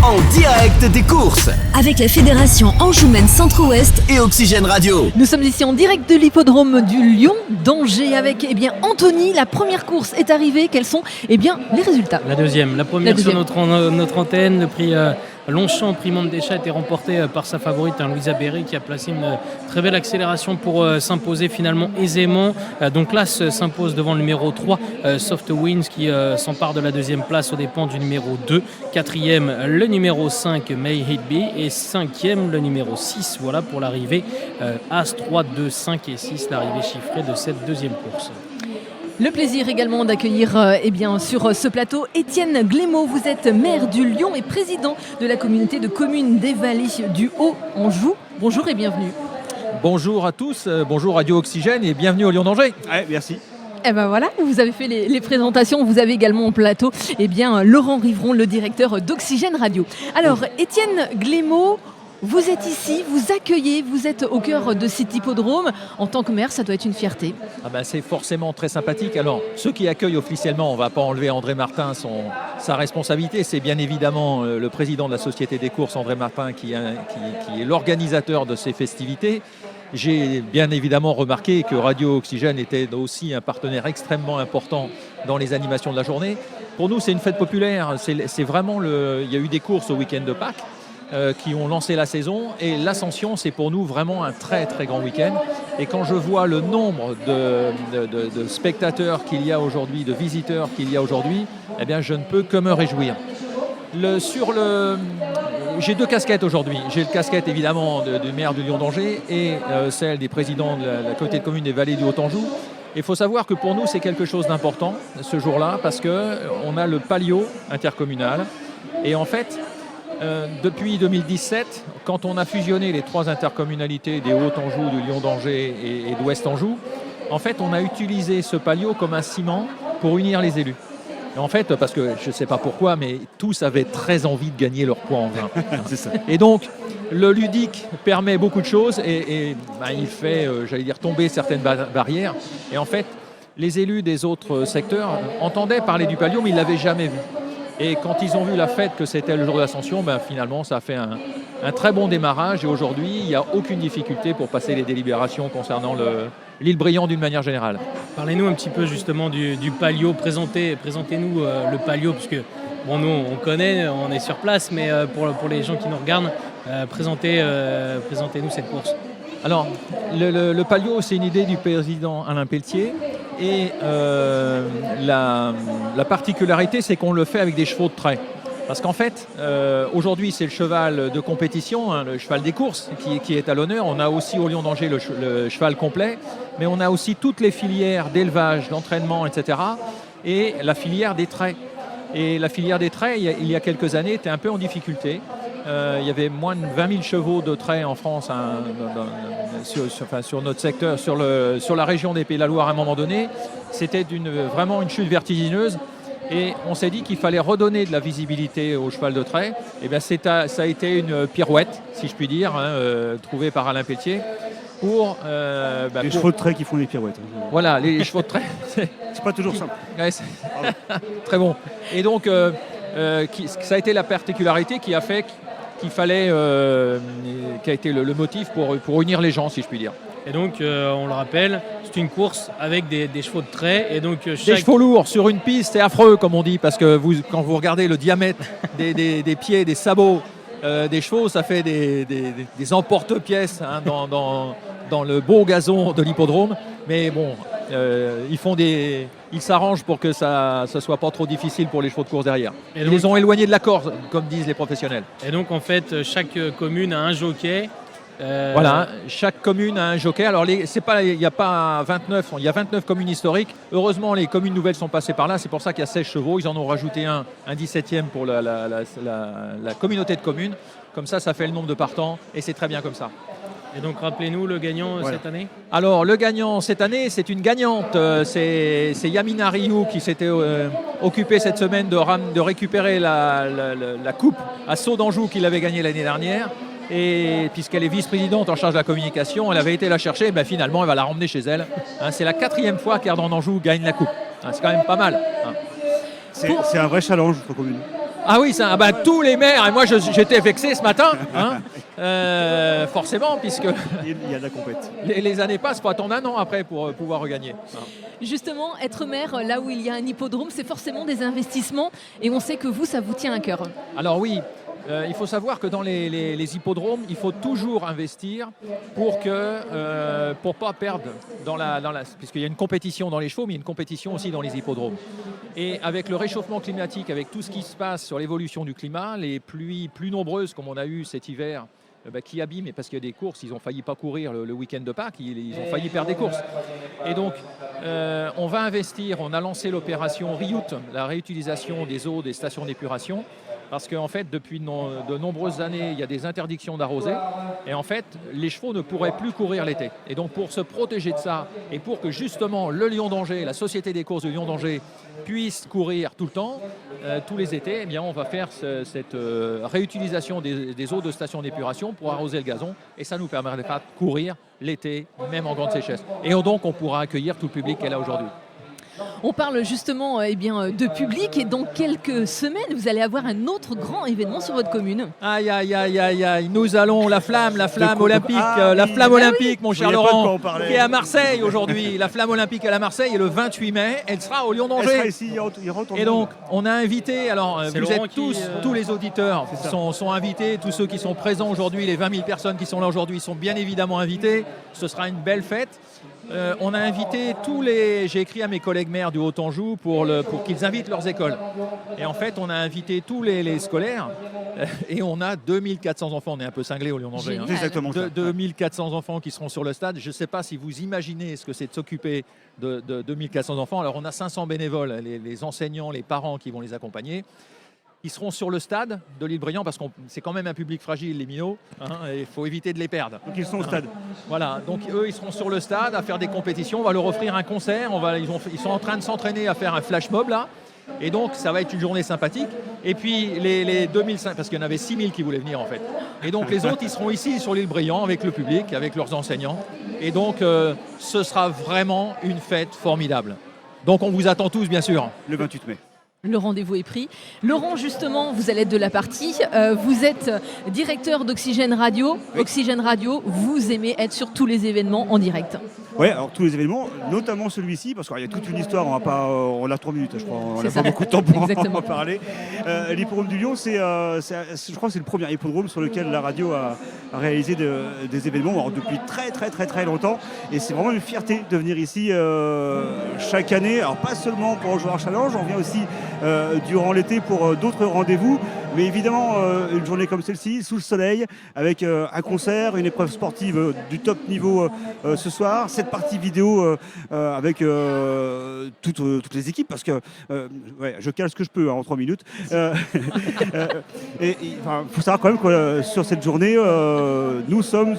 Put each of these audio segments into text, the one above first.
en direct des courses. Avec la Fédération Anjoumaine Centre-Ouest et Oxygène Radio. Nous sommes ici en direct de l'hippodrome du Lion d'Angers avec Anthony. La première course est arrivée. Quels sont les résultats? La deuxième. La première sur notre antenne. Le prix Longchamp, prix Mandécha, a été remporté par sa favorite, Louisa Berry, qui a placé une très belle accélération pour s'imposer finalement aisément. Donc là, s'impose devant le numéro 3, Soft Winds, qui s'empare de la deuxième place aux dépens du numéro 2. Quatrième, le numéro 5, May It Be. Et cinquième, le numéro 6. Voilà pour l'arrivée As 3, 2, 5 et 6, l'arrivée chiffrée de cette deuxième course. Le plaisir également d'accueillir sur ce plateau Étienne Glémaud. Vous êtes maire du Lion et président de la communauté de communes des vallées du Haut-Anjou. Bonjour et bienvenue. Bonjour à tous, bonjour Radio Oxygène et bienvenue au Lion d'Angers. Ouais, merci. Et ben voilà, vous avez fait les présentations. Vous avez également au plateau Laurent Rivron, le directeur d'Oxygène Radio. Alors Étienne Glémaud, vous êtes ici, vous accueillez, vous êtes au cœur de cet hippodrome. En tant que maire, ça doit être une fierté. C'est forcément très sympathique. Alors, ceux qui accueillent officiellement, on ne va pas enlever André Martin sa responsabilité. C'est bien évidemment le président de la Société des courses, André Martin, qui est l'organisateur de ces festivités. J'ai bien évidemment remarqué que Radio Oxygène était aussi un partenaire extrêmement important dans les animations de la journée. Pour nous, c'est une fête populaire. C'est vraiment il y a eu des courses au week-end de Pâques qui ont lancé la saison, et l'Ascension, c'est pour nous vraiment un très très grand week-end. Et quand je vois le nombre de spectateurs qu'il y a aujourd'hui, de visiteurs qu'il y a aujourd'hui, je ne peux que me réjouir. J'ai deux casquettes aujourd'hui. J'ai la casquette évidemment du maire du Lion d'Angers et celle des présidents de la communauté de communes des vallées du Haut-Anjou. Il faut savoir que pour nous, c'est quelque chose d'important ce jour-là, parce qu'on a le palio intercommunal. Et en fait, depuis 2017, quand on a fusionné les trois intercommunalités des Hauts-Anjou, du Lion d'Angers et d'Ouest-Anjou, en fait, on a utilisé ce palio comme un ciment pour unir les élus. Et en fait, parce que je ne sais pas pourquoi, mais tous avaient très envie de gagner leur poids en grain. C'est ça. Et donc, le ludique permet beaucoup de choses et il fait, tomber certaines barrières. Et en fait, les élus des autres secteurs entendaient parler du palio, mais ils ne l'avaient jamais vu. Et quand ils ont vu la fête que c'était le jour de l'Ascension, finalement, ça a fait un très bon démarrage. Et aujourd'hui, il n'y a aucune difficulté pour passer les délibérations concernant l'île Briand d'une manière générale. Parlez-nous un petit peu justement du palio. Présentez-nous le palio, puisque nous, on connaît, on est sur place, mais pour les gens qui nous regardent, présentez-nous cette course. Alors, le palio, c'est une idée du président Alain Pelletier. Et la particularité, c'est qu'on le fait avec des chevaux de trait. Parce qu'en fait, aujourd'hui, c'est le cheval de compétition, le cheval des courses, qui est à l'honneur. On a aussi au Lion d'Angers le cheval complet, mais on a aussi toutes les filières d'élevage, d'entraînement, etc. Et la filière des traits. Et la filière des traits, il y a quelques années, était un peu en difficulté. Il y avait moins de 20 000 chevaux de trait en France sur notre secteur, sur la région des Pays de la Loire à un moment donné. C'était vraiment une chute vertigineuse. Et on s'est dit qu'il fallait redonner de la visibilité au cheval de trait. Et ça a été une pirouette, si je puis dire, trouvée par Alain Pelletier. Les chevaux de trait qui font des pirouettes. Voilà, les chevaux de trait. C'est pas toujours simple. Ouais, très bon. Et donc, ça a été la particularité qui a fait qu'il fallait, qui a été le motif pour unir les gens, si je puis dire. Et donc, on le rappelle, c'est une course avec des chevaux de trait. Et donc, des chevaux lourds sur une piste, c'est affreux, comme on dit, parce que quand vous regardez le diamètre des pieds, des sabots des chevaux, ça fait des emporte-pièces dans le beau gazon de l'hippodrome. Mais bon, ils s'arrangent pour que ça ne soit pas trop difficile pour les chevaux de course derrière. Et donc, ils les ont éloignés de la corde, comme disent les professionnels. Et donc, en fait, chaque commune a un jockey. Voilà, chaque commune a un jockey. Alors, il n'y a pas 29, il y a 29 communes historiques. Heureusement, les communes nouvelles sont passées par là. C'est pour ça qu'il y a 16 chevaux. Ils en ont rajouté un 17e pour la communauté de communes. Comme ça fait le nombre de partants et c'est très bien comme ça. Et donc, rappelez-nous le gagnant cette année. Alors, le gagnant cette année, c'est une gagnante. C'est Yamina Rioux qui s'était occupée cette semaine de récupérer la coupe à Sceaux d'Anjou qu'il avait gagnée l'année dernière. Et puisqu'elle est vice-présidente en charge de la communication, elle avait été la chercher, finalement elle va la ramener chez elle. C'est la 4e fois qu'Erdon d'Anjou gagne la coupe. C'est quand même pas mal. C'est un vrai challenge pour la commune. Ah oui, tous les maires, et moi j'étais vexé ce matin, hein, forcément, puisque Il y a de la compète. les années passent, il faut attendre un an après pour pouvoir regagner. Justement, être maire, là où il y a un hippodrome, c'est forcément des investissements et on sait que vous, ça vous tient à cœur. Alors oui, il faut savoir que dans les hippodromes, il faut toujours investir pour pas perdre puisqu'il y a une compétition dans les chevaux, mais il y a une compétition aussi dans les hippodromes. Et avec le réchauffement climatique, avec tout ce qui se passe sur l'évolution du climat, les pluies plus nombreuses comme on a eu cet hiver, qui abîment, et parce qu'il y a des courses, ils ont failli pas courir le week-end de Pâques, ils ont failli perdre des courses. Et donc, on va investir, on a lancé l'opération Reute, la réutilisation des eaux des stations d'épuration, parce qu'en fait, depuis de nombreuses années, il y a des interdictions d'arroser, et en fait, les chevaux ne pourraient plus courir l'été. Et donc, pour se protéger de ça, et pour que justement le Lion d'Angers, la Société des courses de Lion d'Angers, puisse courir tout le temps, tous les étés, eh bien, on va faire cette réutilisation des eaux de stations d'épuration pour arroser le gazon, et ça nous permettra de courir l'été, même en grande sécheresse. Et donc, on pourra accueillir tout le public qu'elle a aujourd'hui. On parle justement de public et dans quelques semaines, vous allez avoir un autre grand événement sur votre commune. Aïe, aïe, aïe, aïe, aïe. Nous allons la flamme olympique, la flamme olympique, mon cher Laurent, qui est à Marseille aujourd'hui. La flamme olympique à la Marseille est le 28 mai. Elle sera au Lion d'Angers. Et donc, on a invité, alors vous êtes tous les auditeurs sont invités, tous ceux qui sont présents aujourd'hui, les 20 000 personnes qui sont là aujourd'hui sont bien évidemment invités. Ce sera une belle fête. On a invité j'ai écrit à mes collègues maires du Haut-Anjou pour qu'ils invitent leurs écoles. Et en fait, on a invité tous les scolaires et on a 2400 enfants. On est un peu cinglés au Lion d'Angers. C'est exactement ça. 2400 enfants qui seront sur le stade. Je ne sais pas si vous imaginez ce que c'est de s'occuper de 2400 enfants. Alors, on a 500 bénévoles, les enseignants, les parents qui vont les accompagner. Ils seront sur le stade de l'Île-Briand parce que c'est quand même un public fragile, les minots. Il faut éviter de les perdre. Donc ils sont au stade. Voilà, donc eux, ils seront sur le stade à faire des compétitions. On va leur offrir un concert. Ils sont en train de s'entraîner à faire un flash mob là. Et donc, ça va être une journée sympathique. Et puis, les 2005, parce qu'il y en avait 6000 qui voulaient venir en fait. Et donc, les autres, ils seront ici sur l'Île-Briand avec le public, avec leurs enseignants. Et donc, ce sera vraiment une fête formidable. Donc, on vous attend tous, bien sûr. Le 28 mai. Le rendez-vous est pris. Laurent, justement, vous allez être de la partie. Vous êtes directeur d'Oxygène Radio. Oui. Oxygène Radio, vous aimez être sur tous les événements en direct. Oui, alors tous les événements, notamment celui-ci, parce qu'il y a toute une histoire, on a 3 minutes, je crois, on n'a pas beaucoup de temps pour en parler. L'hippodrome du Lion, je crois que c'est le premier hippodrome sur lequel la radio a réalisé des événements depuis très longtemps. Et c'est vraiment une fierté de venir ici chaque année, alors pas seulement pour jouer à Challenge, on vient aussi durant l'été pour d'autres rendez-vous. Mais évidemment, une journée comme celle-ci, sous le soleil, avec un concert, une épreuve sportive du top niveau ce soir, cette partie vidéo avec toutes les équipes, parce que je cale ce que je peux en 3 minutes. Il faut savoir quand même que sur cette journée, nous sommes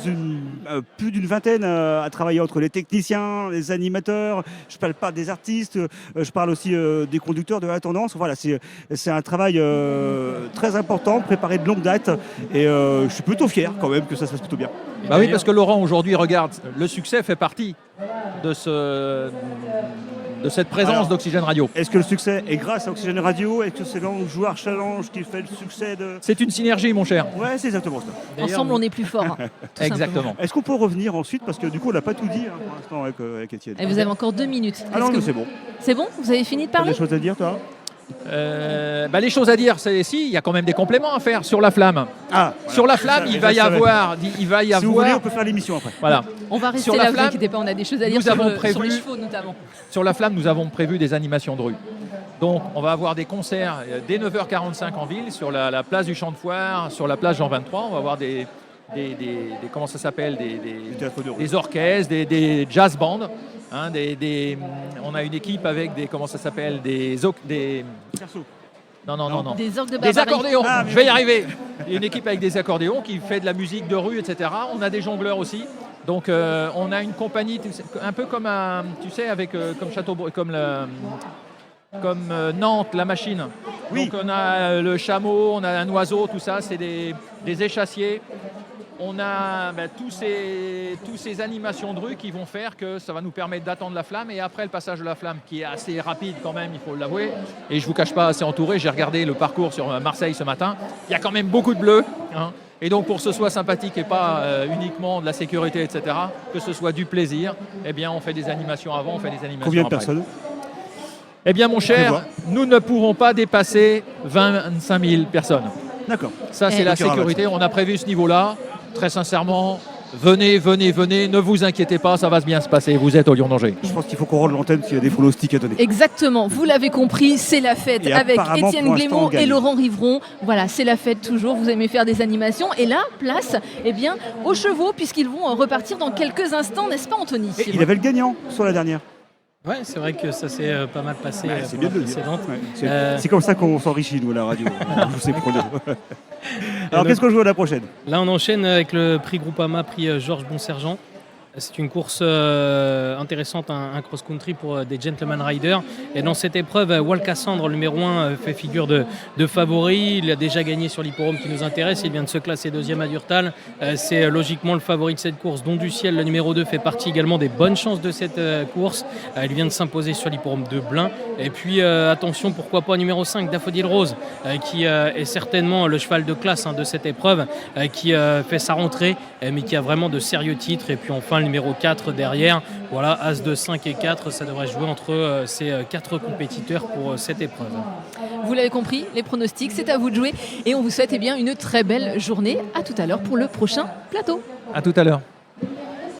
plus d'une vingtaine à travailler entre les techniciens, les animateurs, je ne parle pas des artistes, je parle aussi des conducteurs de la tendance. Voilà, c'est un travail très important, préparé de longue date, et je suis plutôt fier quand même que ça se passe plutôt bien. Bah oui, parce que Laurent aujourd'hui, regarde, le succès fait partie de cette présence d'Oxygène Radio. Est-ce que le succès est grâce à Oxygène Radio? Est-ce que c'est l'Angouard Challenge qui fait le succès de... C'est une synergie, mon cher. Ouais, c'est exactement ça. Ensemble, on est plus fort. Exactement. Est-ce qu'on peut revenir ensuite, parce que du coup, on n'a pas tout dit pour l'instant avec Étienne. Et vous avez encore 2 minutes. Ah non, mais c'est bon. C'est bon? Vous avez fini de parler? Tu as des choses à dire, toi? Les choses à dire, c'est il y a quand même des compléments à faire sur la flamme. Voilà. Sur la flamme, il va y avoir. Si vous voulez, on peut faire l'émission après. Voilà. On va rester là, vous inquiétez pas, on a des choses à dire sur les chevaux notamment. Sur la flamme, nous avons prévu des animations de rue. Donc, on va avoir des concerts dès 9h45 en ville, sur la place du Champ de Foire, sur la place Jean 23. On va avoir des comment ça s'appelle, des orchestres, des jazz bands. On a une équipe avec des Non. Des orgues de des accordéons. Je vais y arriver. Il y a une équipe avec des accordéons qui fait de la musique de rue, etc. On a des jongleurs aussi. Donc on a une compagnie un peu comme comme Châteaubrun, comme Nantes, la machine. Oui. Donc on a le chameau, on a un oiseau, tout ça, c'est des échassiers. on a tous ces animations de rue qui vont faire que ça va nous permettre d'attendre la flamme. Et après le passage de la flamme, qui est assez rapide quand même, il faut l'avouer, et je ne vous cache pas, assez entouré, j'ai regardé le parcours sur Marseille ce matin, il y a quand même beaucoup de bleus. Et donc pour que ce soit sympathique et pas uniquement de la sécurité, etc., que ce soit du plaisir, eh bien on fait des animations avant, on fait des animations Combien de après. personnes? Eh bien mon cher, nous ne pourrons pas dépasser 25 000 personnes. D'accord. Ça c'est la sécurité, on a prévu ce niveau-là. Très sincèrement, venez, ne vous inquiétez pas, ça va bien se passer, vous êtes au Lion d'Angers. Je pense qu'il faut qu'on rende l'antenne s'il y a des pronostics à donner. Exactement, vous l'avez compris, c'est la fête Et avec apparemment, Étienne pour l'instant, on Glémont et gagne. Laurent Rivron. Voilà, c'est la fête toujours, vous aimez faire des animations. Et là, place aux chevaux, puisqu'ils vont repartir dans quelques instants, n'est-ce pas Anthony? Et il avait le gagnant sur la dernière. Ouais, c'est vrai que ça s'est pas mal passé C'est pour bien la de le dire. précédente. Ouais, c'est comme ça qu'on s'enrichit, nous, à la radio. Je sais pronos. Alors, qu'est-ce qu'on joue à la prochaine? Là, on enchaîne avec le prix Groupama, prix Georges Bonsergent. C'est une course intéressante, un cross-country pour des gentleman riders. Et dans cette épreuve, Wal Cassandre, le numéro 1, fait figure de favori. Il a déjà gagné sur l'hipporome qui nous intéresse. Il vient de se classer deuxième à Durtal. C'est logiquement le favori de cette course. Don du Ciel, le numéro 2, fait partie également des bonnes chances de cette course. Il vient de s'imposer sur l'hipporome de Blain. Et puis, attention, pourquoi pas numéro 5, Daffodil Rose, qui est certainement le cheval de classe de cette épreuve, qui fait sa rentrée, mais qui a vraiment de sérieux titres. Et puis enfin, le numéro 4 derrière, voilà, As de 5 et 4, ça devrait jouer entre ces 4 compétiteurs pour cette épreuve. Vous l'avez compris, les pronostics, c'est à vous de jouer et on vous souhaite une très belle journée. À tout à l'heure pour le prochain plateau. À tout à l'heure.